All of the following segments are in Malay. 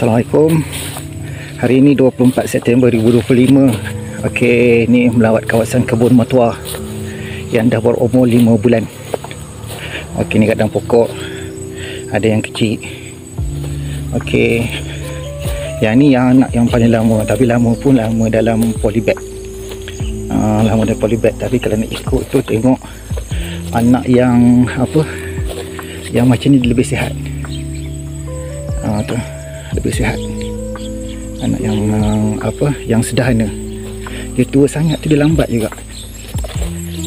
Assalamualaikum. Hari ini 24 September 2025. Okey, ni melawat kawasan kebun mertua yang dah berumur 5 bulan. Okey, ni kadang pokok ada yang kecil. Okey, yang ni yang anak yang paling lama, tapi lama dalam polybag. Lama dalam polybag, tapi kalau nak ikut tu tengok anak yang apa, yang macam ni lebih sihat. Tu lebih sihat. Anak yang apa, yang sederhana. Dia tua sangat tu dia lambat juga.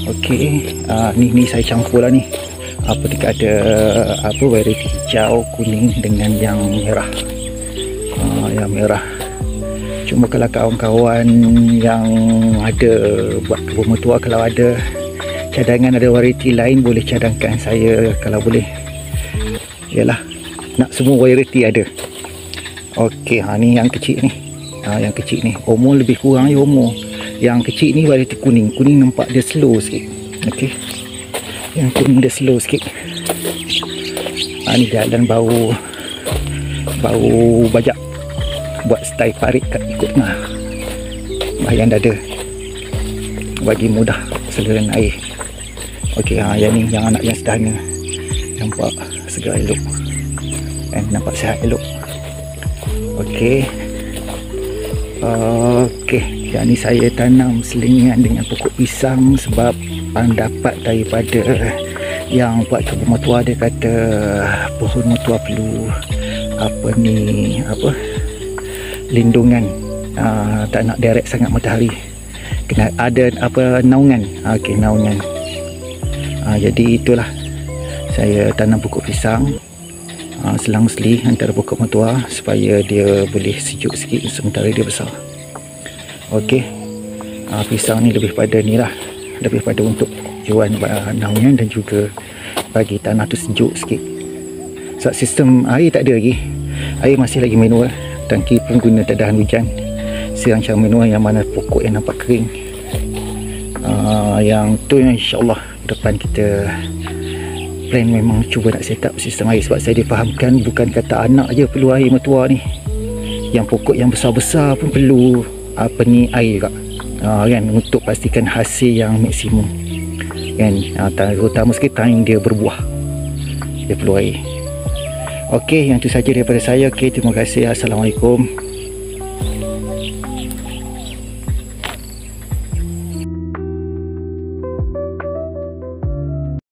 Okey, ni saya campur lah ni. Apa dekat ada apa variety hijau, kuning dengan yang merah. Yang merah. Cuma kalau kawan-kawan yang ada buat kebun mertua, kalau ada cadangan, ada variety lain, boleh cadangkan saya kalau boleh. Yalah, nak semua variety ada. Okey, ni yang kecil ni. Yang kecil ni umur lebih kurang je umur. Yang kecil ni variety kuning. Kuning nampak dia slow sikit. Okey, yang kuning dia slow sikit. Ni jalan bau bajak. Buat style parit kat ikut tengah bahagian dada, bagi mudah saliran air. Okey, yang ni yang anak yang sederhana, nampak segar elok dan nampak sihat elok. Okey, yang ni saya tanam selingan dengan pokok pisang sebab dapat daripada yang buat kebun mertua. Dia kata pohon mertua perlu lindungan, tak nak direct sangat matahari, kena ada naungan. Okey, naungan. Jadi itulah saya tanam pokok pisang selang-seli antara pokok mertua supaya dia boleh sejuk sikit sementara dia besar. Okey, pisang ni lebih pada ni lah, lebih pada untuk jual naungan dan juga bagi tanah tu sejuk sikit. Sebab sistem air tak ada lagi, air masih lagi manual. Tangki pun guna tadahan hujan, siang cara manual yang mana pokok yang nampak kering. Yang tu yang insyaAllah depan kita plan memang cuba nak set up sistem air. Sebab saya difahamkan bukan kata anak je perlu air mertua ni, yang pokok yang besar-besar pun perlu air juga, kan, untuk pastikan hasil yang maksimum, kan. Terutama sekali time dia berbuah, dia perlu air. Okey, yang tu saja daripada saya. Okey, terima kasih. Assalamualaikum.